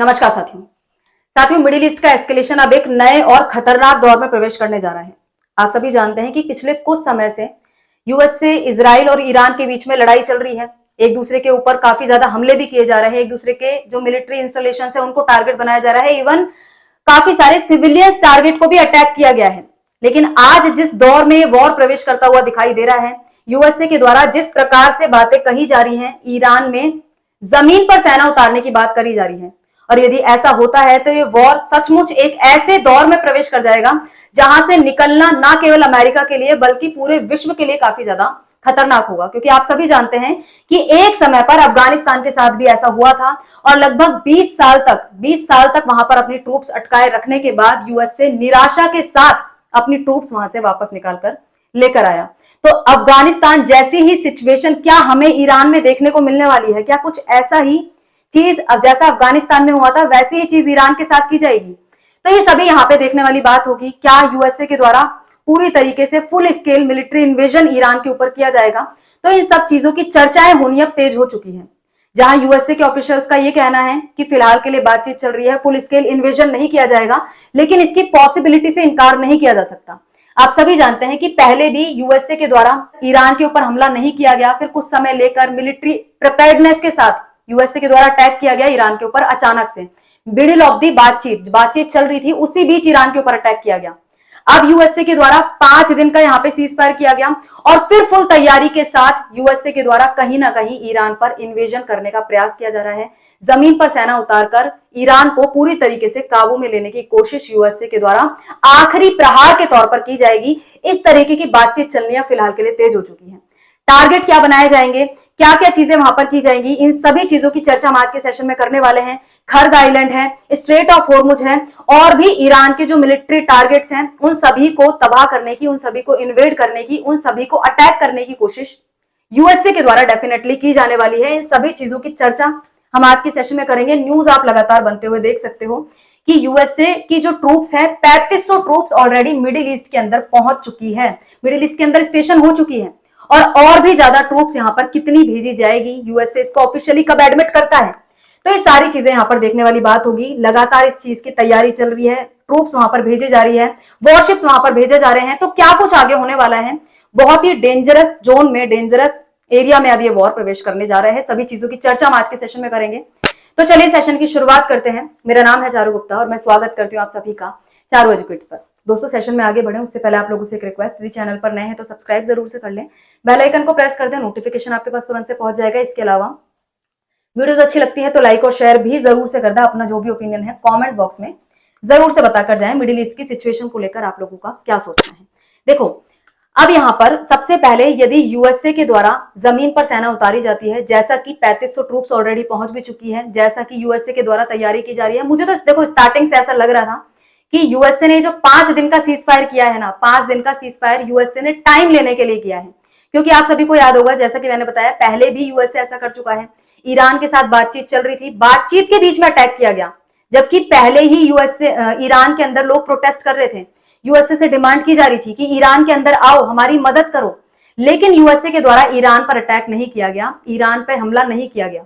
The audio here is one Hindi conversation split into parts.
नमस्कार साथियों मिडिल ईस्ट का एस्केलेशन अब एक नए और खतरनाक दौर में प्रवेश करने जा रहा है। आप सभी जानते हैं कि पिछले कुछ समय से यूएस से इजराइल और ईरान के बीच में लड़ाई चल रही है। एक दूसरे के ऊपर काफी ज्यादा हमले भी किए जा रहे हैं। एक दूसरे के जो मिलिट्री इंस्टॉलेशन है उनको टारगेट बनाया जा रहा है। इवन काफी सारे सिविलियंस टारगेट को भी अटैक किया गया है। लेकिन आज जिस दौर में वॉर प्रवेश करता हुआ दिखाई दे रहा है, यूएसए के द्वारा जिस प्रकार से बातें कही जा रही हैं, ईरान में जमीन पर सेना उतारने की बात करी जा रही है। और यदि ऐसा होता है तो ये वॉर सचमुच एक ऐसे दौर में प्रवेश कर जाएगा जहां से निकलना ना केवल अमेरिका के लिए बल्कि पूरे विश्व के लिए काफी ज्यादा खतरनाक होगा। क्योंकि आप सभी जानते हैं कि एक समय पर अफगानिस्तान के साथ भी ऐसा हुआ था और लगभग 20 साल तक वहां पर अपनी ट्रूप्स अटकाए रखने के बाद यूएस से निराशा के साथ अपनी ट्रूप्स वहां से वापस निकालकर लेकर आया। तो अफगानिस्तान जैसी ही सिचुएशन क्या हमें ईरान में देखने को मिलने वाली है? क्या कुछ ऐसा ही चीज अब जैसा अफगानिस्तान में हुआ था वैसी ही चीज ईरान के साथ की जाएगी? तो ये सभी यहाँ पे देखने वाली बात होगी। क्या यूएसए के द्वारा पूरी तरीके से full scale military invasion Iran के ऊपर किया जाएगा? तो इन सब चीजों की चर्चाएं होनी अब तेज हो चुकी हैं। जहां यूएसए के ऑफिशियल्स का ये कहना है कि फिलहाल के लिए बातचीत चल रही है, फुल स्केल इन्वेजन नहीं किया जाएगा, लेकिन इसकी पॉसिबिलिटी से इनकार नहीं किया जा सकता। आप सभी जानते हैं कि पहले भी यूएसए के द्वारा ईरान के ऊपर हमला नहीं किया गया, फिर कुछ समय लेकर मिलिट्री प्रिपेयर्डनेस के साथ यूएसए के द्वारा अटैक किया गया ईरान के ऊपर। अचानक से मिडिल ऑफ दी बातचीत चल रही थी, उसी बीच ईरान के ऊपर अटैक किया गया। अब यूएसए के द्वारा 5 दिन का यहाँ पे सीज फायर किया गया और फिर फुल तैयारी के साथ यूएसए के द्वारा कहीं ना कहीं ईरान पर इन्वेजन करने का प्रयास किया जा रहा है। जमीन पर सेना उतारकर ईरान को पूरी तरीके से काबू में लेने की कोशिश यूएसए के द्वारा आखिरी प्रहार के तौर पर की जाएगी। इस तरीके की बातचीत चलनी फिलहाल के लिए तेज हो चुकी है। टारगेट क्या बनाए जाएंगे, क्या क्या चीजें वहां पर की जाएंगी, इन सभी चीजों की चर्चा हम आज के सेशन में करने वाले हैं। खर्ग आइलैंड है, स्ट्रेट ऑफ होर्मुज है और भी ईरान के जो मिलिट्री टारगेट्स हैं उन सभी को तबाह करने की, उन सभी को इन्वेड करने की, उन सभी को अटैक करने की कोशिश यूएसए के द्वारा डेफिनेटली की जाने वाली है। इन सभी चीजों की चर्चा हम आज के सेशन में करेंगे। न्यूज आप लगातार बनते हुए देख सकते हो कि यूएसए की जो ट्रूप्स है 3500 ट्रूप्स ऑलरेडी मिडिल ईस्ट के अंदर पहुंच चुकी है, मिडिल ईस्ट के अंदर स्टेशन हो चुकी है। और भी ज्यादा ट्रूप्स यहां पर कितनी भेजी जाएगी, यूएसए इसको ऑफिशियली कब एडमिट करता है, तो ये सारी चीजें यहां पर देखने वाली बात होगी। लगातार इस चीज की तैयारी चल रही है, ट्रूप्स वहां पर भेजे जा रही है, वॉरशिप्स वहां पर भेजे जा रहे हैं। तो क्या कुछ आगे होने वाला है? बहुत ही डेंजरस जोन में, डेंजरस एरिया में अब ये वॉर प्रवेश करने जा रहे हैं। सभी चीजों की चर्चा हम आज के सेशन में करेंगे। तो चलिए सेशन की शुरुआत करते हैं। मेरा नाम है चारू गुप्ता और मैं स्वागत करती हूँ आप सभी का चारू एजुकेट्स पर। दोस्तों सेशन में आगे बढ़े उससे पहले आप लोगों से एक रिक्वेस्ट, यदि चैनल पर नए हैं तो सब्सक्राइब जरूर से कर लें, बेल आइकन को प्रेस कर दें, नोटिफिकेशन आपके पास तुरंत से पहुंच जाएगा। इसके अलावा वीडियोस अच्छी लगती है तो लाइक और शेयर भी जरूर से कर दें। अपना जो भी ओपिनियन है कमेंट बॉक्स में जरूर से बताकर जाएं। मिडिल ईस्ट की सिचुएशन को लेकर आप लोगों का क्या सोचना है? देखो, अब यहाँ पर सबसे पहले यदि यूएसए के द्वारा जमीन पर सेना उतारी जाती है, जैसा कि 3500 ट्रूप्स ऑलरेडी पहुंच भी चुकी है, जैसा कि यूएसए के द्वारा तैयारी की जा रही है। मुझे तो देखो स्टार्टिंग से ऐसा लग रहा था कि यूएसए ने जो 5 दिन का सीज फायर किया है ना, 5 दिन का सीज फायर यूएसए ने टाइम लेने के लिए किया है। क्योंकि आप सभी को याद होगा, जैसा कि मैंने बताया, पहले भी यूएसए ऐसा कर चुका है। ईरान के साथ बातचीत चल रही थी, बातचीत के बीच में अटैक किया गया, जबकि पहले ही यूएसए ईरान के अंदर लोग प्रोटेस्ट कर रहे थे। यूएसए से डिमांड की जा रही थी कि ईरान के अंदर आओ, हमारी मदद करो। लेकिन यूएसए के द्वारा ईरान पर अटैक नहीं किया गया, ईरान पर हमला नहीं किया गया।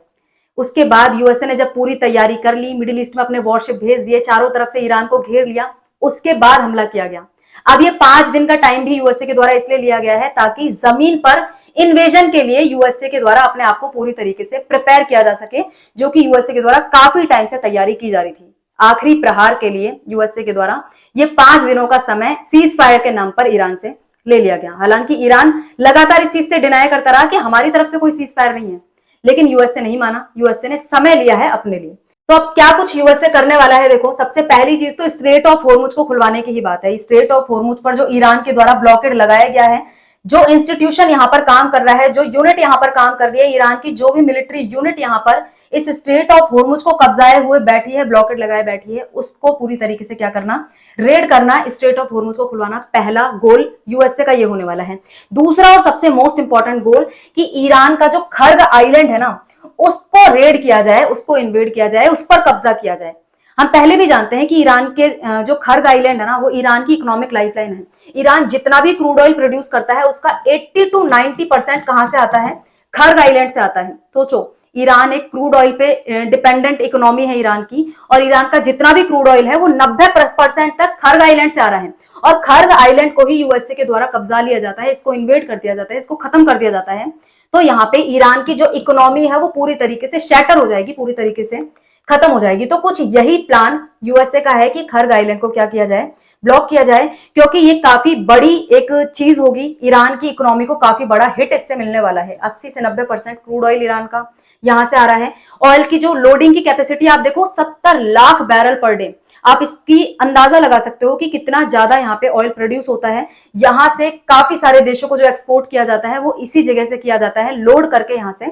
उसके बाद यूएसए ने जब पूरी तैयारी कर ली, मिडिल ईस्ट में अपने वॉरशिप भेज दिए, चारों तरफ से ईरान को घेर लिया, उसके बाद हमला किया गया। अब ये 5 दिन का टाइम भी यूएसए के द्वारा इसलिए लिया गया है ताकि जमीन पर इन्वेजन के लिए यूएसए के द्वारा अपने आप को पूरी तरीके से प्रिपेयर किया जा सके, जो कि यूएसए के द्वारा काफी टाइम से तैयारी की जा रही थी। आखिरी प्रहार के लिए यूएसए के द्वारा ये 5 दिनों का समय सीज फायर के नाम पर ईरान से ले लिया गया। हालांकि ईरान लगातार इस चीज से डिनाई करता रहा कि हमारी तरफ से कोई सीज फायर नहीं है, लेकिन यूएसए नहीं माना, यूएसए ने समय लिया है अपने लिए। तो अब क्या कुछ यूएसए करने वाला है? देखो, सबसे पहली चीज तो स्ट्रेट ऑफ होर्मुज को खुलवाने की ही बात है। स्ट्रेट ऑफ होर्मुज पर जो ईरान के द्वारा ब्लॉकेड लगाया गया है, जो इंस्टीट्यूशन यहां पर काम कर रहा है, जो यूनिट यहां पर काम कर रही है, ईरान की जो भी मिलिट्री यूनिट यहां पर इस स्ट्रेट ऑफ होर्मुज को कब्जाए हुए बैठी है, ब्लॉकेड लगाए बैठी है, उसको पूरी तरीके से क्या करना, रेड करना, स्ट्रेट ऑफ होर्मुज को खुलवाना। पहला गोल यूएसए का ये होने वाला है। दूसरा और सबसे मोस्ट इंपॉर्टेंट गोल कि ईरान का जो खर्ग आइलैंड है ना, उसको रेड किया जाए, उसको इन्वेड किया जाए, उस पर कब्जा किया जाए। हम पहले भी जानते हैं कि ईरान के जो खर्ग आइलैंड है ना, वो ईरान की इकोनॉमिक लाइफलाइन है। ईरान जितना भी क्रूड ऑयल प्रोड्यूस करता है उसका 80 to 90% कहां से आता है? खर्ग आइलैंड से आता है। सोचो, ईरान एक क्रूड ऑयल पे डिपेंडेंट इकोनॉमी है ईरान की, और ईरान का जितना भी क्रूड ऑयल है वो 90% तक खर्ग आइलैंड से आ रहा है, और खर्ग आइलैंड को ही यूएसए के द्वारा कब्जा लिया जाता है, इसको इन्वेड कर दिया जाता है, इसको खत्म कर दिया जाता है। तो यहाँ पे ईरान की जो इकोनॉमी है वो पूरी तरीके से शैटर हो जाएगी, पूरी तरीके से खत्म हो जाएगी। तो कुछ यही प्लान यूएसए का है कि खर्ग आइलैंड को क्या किया जाए, ब्लॉक किया जाए, क्योंकि ये काफी बड़ी एक चीज होगी, ईरान की इकोनॉमी को काफी बड़ा हिट इससे मिलने वाला है। 80 से 90% क्रूड ऑयल ईरान का यहां से आ रहा है। ऑयल की जो लोडिंग की कैपेसिटी आप देखो 70 लाख बैरल पर डे, आप इसकी अंदाजा लगा सकते हो कि कितना ज्यादा यहाँ पे ऑयल प्रोड्यूस होता है। यहां से काफी सारे देशों को जो एक्सपोर्ट किया जाता है वो इसी जगह से किया जाता है, लोड करके यहां से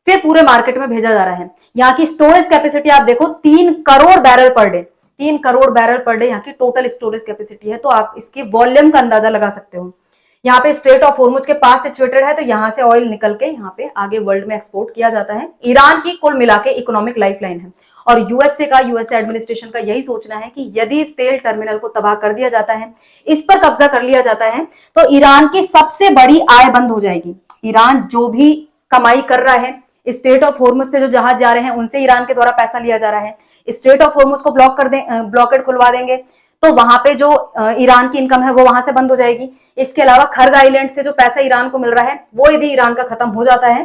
फिर पूरे मार्केट में भेजा जा रहा है। यहाँ की स्टोरेज कैपेसिटी आप देखो 3 crore barrel per day, 3 crore barrel per day यहाँ की टोटल स्टोरेज कैपेसिटी है। तो आप इसके वॉल्यूम का अंदाजा लगा सकते हो। यहाँ पे स्ट्रेट ऑफ होर्मुज के पास सिचुएटेड है, तो यहाँ से ऑयल निकल के यहाँ पे आगे वर्ल्ड में एक्सपोर्ट किया जाता है। ईरान की कुल मिला के इकोनॉमिक लाइफलाइन है, और यूएसए एडमिनिस्ट्रेशन का यही सोचना है कि यदि इस तेल टर्मिनल को तबाह कर दिया जाता है, इस पर कब्जा कर लिया जाता है, तो ईरान की सबसे बड़ी आय बंद हो जाएगी। ईरान जो भी कमाई कर रहा है, स्ट्रेट ऑफ होर्मुज से जो जहाज जा रहे हैं उनसे ईरान के द्वारा पैसा लिया जा रहा है, स्ट्रेट ऑफ होर्मुज को ब्लॉक कर दे, ब्लॉकेड खुलवा देंगे, तो वहां पे जो ईरान की इनकम है वो वहां से बंद हो जाएगी। इसके अलावा खर्ग आइलैंड से जो पैसा ईरान को मिल रहा है वो यदि ईरान का खत्म हो जाता है,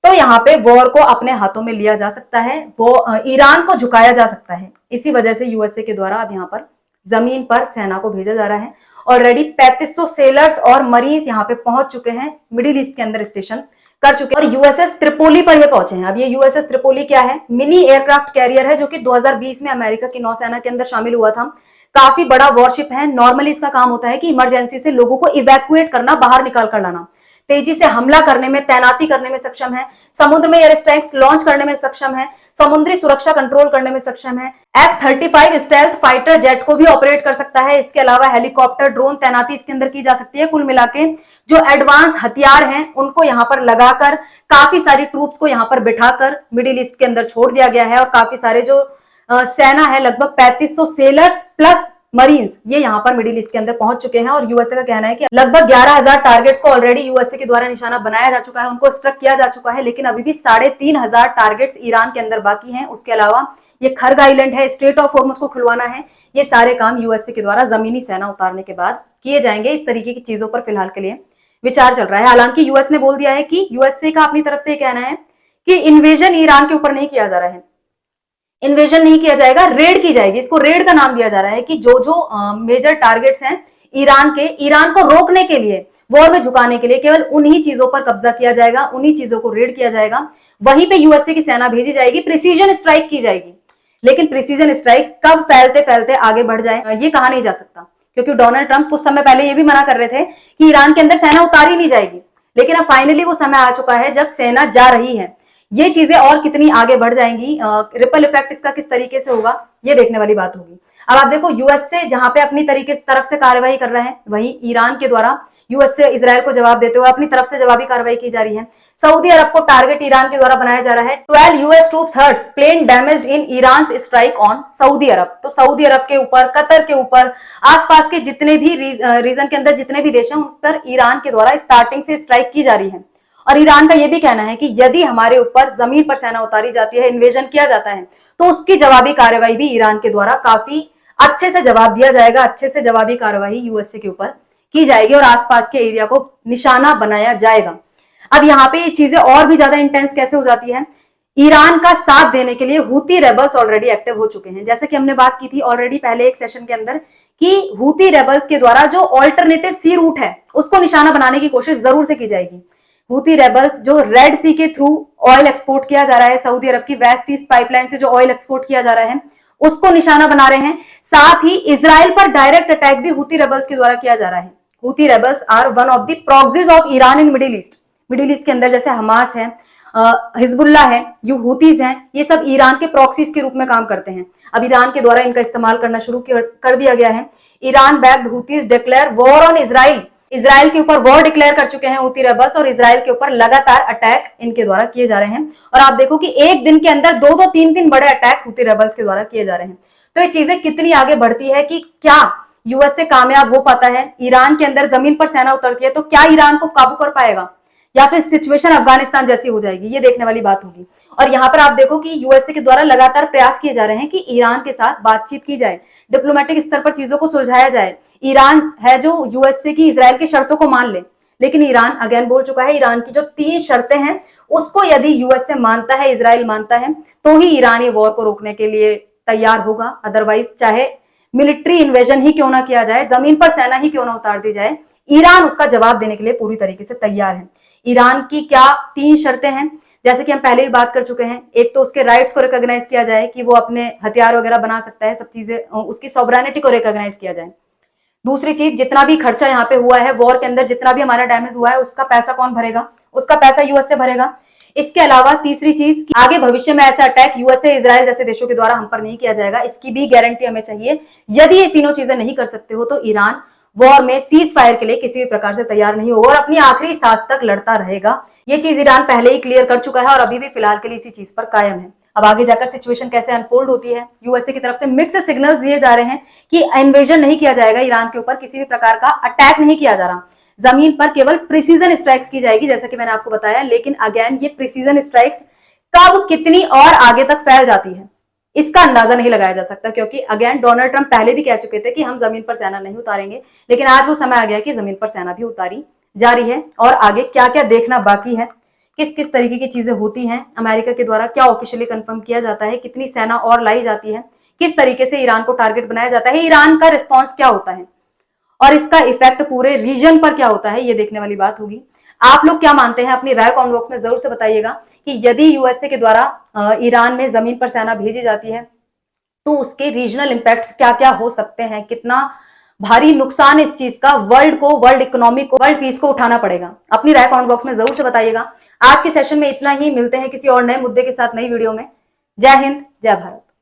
तो यहाँ पे वॉर को अपने हाथों में लिया जा सकता है, वो ईरान को झुकाया जा सकता है। इसी वजह से यूएसए के द्वारा अब यहाँ पर जमीन पर सेना को भेजा जा रहा है। ऑलरेडी 3500 सेलर्स और मरीज यहाँ पे पहुंच चुके हैं, मिडिल ईस्ट के अंदर स्टेशन कर चुके हैं, और यूएसएस त्रिपोली पर ये पहुंचे हैं। अब ये यूएसएस त्रिपोली क्या है, मिनी एयरक्राफ्ट कैरियर है, जो कि 2020 में अमेरिका की नौसेना के अंदर शामिल हुआ था। काफी बड़ा वॉरशिप है। नॉर्मली इसका काम होता है कि इमरजेंसी से लोगों को इवैक्यूएट करना, बाहर निकाल कर लाना, तेजी से हमला करने में, तैनाती करने में सक्षम है, समुद्र में एयर स्ट्राइक्स लॉन्च करने में सक्षम है, समुद्री सुरक्षा कंट्रोल करने में सक्षम है। F-35 स्टेल्थ फाइटर जेट को भी ऑपरेट कर सकता है। इसके अलावा हेलीकॉप्टर, ड्रोन तैनाती इसके अंदर की जा सकती है। कुल मिला के जो एडवांस हथियार हैं उनको यहाँ पर लगाकर, काफी सारी ट्रूप्स को यहाँ पर बिठाकर मिडिल ईस्ट के अंदर छोड़ दिया गया है, और काफी सारे जो सेना है, लगभग 3500 सेलर्स प्लस मरीन्स, ये यहाँ पर मिडिल ईस्ट के अंदर पहुंच चुके हैं। और यूएसए का कहना है कि लगभग 11,000 टारगेट्स को ऑलरेडी यूएसए के द्वारा निशाना बनाया जा चुका है, उनको स्ट्रक किया जा चुका है, लेकिन अभी भी 3,500 टारगेट्स ईरान के अंदर बाकी हैं। उसके अलावा ये खर्ग आइलैंड है, स्ट्रेट ऑफ होर्मुज को खुलवाना है, ये सारे काम यूएसए के द्वारा जमीनी सेना उतारने के बाद किए जाएंगे। इस तरीके की चीजों पर फिलहाल के लिए विचार चल रहा है। हालांकि यूएस ने बोल दिया है कि यूएसए का अपनी तरफ से कहना है कि इन्वेजन ईरान के ऊपर नहीं किया जा रहा है, इन्वेजन नहीं किया जाएगा, रेड की जाएगी। इसको रेड का नाम दिया जा रहा है कि जो जो मेजर टारगेट्स हैं ईरान के, ईरान को रोकने के लिए, वॉर में झुकाने के लिए, केवल उन्हीं चीजों पर कब्जा किया जाएगा, उन्हीं चीजों को रेड किया जाएगा। वहीं पे यूएसए की सेना भेजी जाएगी, प्रिसीजन स्ट्राइक की जाएगी। लेकिन प्रिसीजन स्ट्राइक कब फैलते फैलते आगे बढ़ जाए ये कहा नहीं जा सकता, क्योंकि डोनाल्ड ट्रंप कुछ समय पहले ये भी मना कर रहे थे कि ईरान के अंदर सेना उतारी नहीं जाएगी। लेकिन अब फाइनली वो समय आ चुका है जब सेना जा रही है। ये चीजें और कितनी आगे बढ़ जाएंगी, रिपल इफेक्ट इसका किस तरीके से होगा, ये देखने वाली बात होगी। अब आप देखो, यूएसए जहां पे अपनी तरीके से तरफ से कार्रवाई कर रहा है, वहीं ईरान के द्वारा यूएसए इजरायल को जवाब देते हुए अपनी तरफ से जवाबी कार्रवाई की जा रही है। सऊदी अरब को टारगेट ईरान के द्वारा बनाया जा रहा है। 12 US troops hurts, plane damaged in Iran strike on Saudi Arabia. तो सऊदी अरब के ऊपर, कतर के ऊपर, आसपास के जितने भी रीजन के अंदर जितने भी देश हैं, उन पर ईरान के द्वारा स्टार्टिंग से स्ट्राइक की जा रही है। और ईरान का यह भी कहना है कि यदि हमारे ऊपर जमीन पर सेना उतारी जाती है, इन्वेजन किया जाता है, तो उसकी जवाबी कार्रवाई भी ईरान के द्वारा काफी अच्छे से जवाब दिया जाएगा, अच्छे से जवाबी कार्रवाई यूएसए के ऊपर की जाएगी और आसपास के एरिया को निशाना बनाया जाएगा। अब यहाँ पे ये चीजें और भी ज्यादा इंटेंस कैसे हो जाती है, ईरान का साथ देने के लिए हुती रेबल्स ऑलरेडी एक्टिव हो चुके हैं। जैसे कि हमने बात की थी ऑलरेडी पहले एक सेशन के अंदर कि हुती रेबल्स के द्वारा जो ऑल्टरनेटिव सी रूट है उसको निशाना बनाने की कोशिश जरूर से की जाएगी। हुती रेबल्स जो रेड सी के थ्रू ऑयल एक्सपोर्ट किया जा रहा है, सऊदी अरब की वेस्ट ईस्ट पाइपलाइन से जो ऑयल एक्सपोर्ट किया जा रहा है, उसको निशाना बना रहे हैं। साथ ही इजराइल पर डायरेक्ट अटैक भी हुती रेबल्स के द्वारा किया जा रहा है। Houthi rebels are one of the proxies of Iran in Middle East. Middle East के अंदर जैसे हमास है, हिजबुल्ला है, यू हुतीज हैं, ये सब ईरान के प्रॉक्सीज के रूप में काम करते हैं। अब ईरान के द्वारा इनका इस्तेमाल करना शुरू कर दिया गया है। Iran backed हुतीज declare war on Israel. Israel के ऊपर वॉर डिक्लेयर कर चुके हैं हुती रेबल्स और इजराइल के ऊपर लगातार अटैक इनके द्वारा किए जा रहे हैं। और आप देखो कि एक दिन के अंदर 2-2, 3-3 बड़े अटैक हुती रेबल्स के द्वारा किए जा रहे हैं। तो ये चीजें कितनी आगे बढ़ती है कि क्या यूएसए कामयाब हो पाता है, ईरान के अंदर जमीन पर सेना उतरती है तो क्या ईरान को काबू कर पाएगा या फिर सिचुएशन अफगानिस्तान जैसी हो जाएगी, ये देखने वाली बात होगी। और यहाँ पर आप देखो कि यूएसए के द्वारा लगातार प्रयास किए जा रहे हैं कि ईरान के साथ बातचीत की जाए, डिप्लोमेटिक स्तर पर चीजों को सुलझाया जाए। ईरान है जो यूएसए की इजराइल की शर्तों को मान ले, लेकिन ईरान अगेन बोल चुका है ईरान की जो 3 शर्तें हैं उसको यदि यूएसए मानता है, इजराइल मानता है, तो ही ईरान ये वॉर को रोकने के लिए तैयार होगा। अदरवाइज चाहे मिलिट्री इन्वेजन ही क्यों ना किया जाए, जमीन पर सेना ही क्यों ना उतार दी जाए, ईरान उसका जवाब देने के लिए पूरी तरीके से तैयार है। ईरान की क्या 3 शर्तें हैं, जैसे कि हम पहले ही बात कर चुके हैं। एक तो उसके राइट्स को रिकॉग्नाइज किया जाए कि वो अपने हथियार वगैरह बना सकता है, सब चीजें, उसकी सॉवरेनिटी को रिकॉग्नाइज किया जाए। दूसरी चीज, जितना भी खर्चा यहाँ पे हुआ है वॉर के अंदर, जितना भी हमारा डैमेज हुआ है उसका पैसा कौन भरेगा, उसका पैसा यूएसए भरेगा। इसके अलावा तीसरी चीज, आगे भविष्य में ऐसा अटैक यूएसए, इजराइल जैसे देशों के द्वारा हम पर नहीं किया जाएगा, इसकी भी गारंटी हमें चाहिए। यदि ये तीनों चीजें नहीं कर सकते हो तो ईरान वॉर में सीज फायर के लिए किसी भी प्रकार से तैयार नहीं होगा और अपनी आखिरी सांस तक लड़ता रहेगा। ये चीज ईरान पहले ही क्लियर कर चुका है और अभी भी फिलहाल के लिए इसी चीज पर कायम है। अब आगे जाकर सिचुएशन कैसे अनफोल्ड होती है, यूएसए की तरफ से मिक्स सिग्नल्स दिए जा रहे हैं कि इन्वेजन नहीं किया जाएगा ईरान के ऊपर, किसी भी प्रकार का अटैक नहीं किया जा रहा, जमीन पर केवल प्रिसीजन स्ट्राइक्स की जाएगी जैसा कि मैंने आपको बताया। लेकिन अगेन ये प्रिसीजन स्ट्राइक्स कब, कितनी और आगे तक फैल जाती है इसका अंदाजा नहीं लगाया जा सकता, क्योंकि अगेन डोनाल्ड ट्रंप पहले भी कह चुके थे कि हम जमीन पर सेना नहीं उतारेंगे, लेकिन आज वो समय आ गया कि जमीन पर सेना भी उतारी जा रही है। और आगे क्या क्या देखना बाकी है, किस किस तरीके की चीजें होती हैं, अमेरिका के द्वारा क्या ऑफिशियली कंफर्म किया जाता है, कितनी सेना और लाई जाती है, किस तरीके से ईरान को टारगेट बनाया जाता है, ईरान का रिस्पॉन्स क्या होता है और इसका इफेक्ट पूरे रीजन पर क्या होता है, ये देखने वाली बात होगी। आप लोग क्या मानते हैं, अपनी राय कमेंट बॉक्स में जरूर से बताइएगा कि यदि यूएसए के द्वारा ईरान में जमीन पर सेना भेजी जाती है तो उसके रीजनल इंपैक्ट्स क्या क्या हो सकते हैं, कितना भारी नुकसान इस चीज का वर्ल्ड को, वर्ल्ड इकोनॉमी को, वर्ल्ड पीस को उठाना पड़ेगा। अपनी राय कमेंट बॉक्स में जरूर से बताइएगा। आज के सेशन में इतना ही, मिलते हैं किसी और नए मुद्दे के साथ नई वीडियो में। जय हिंद, जय भारत।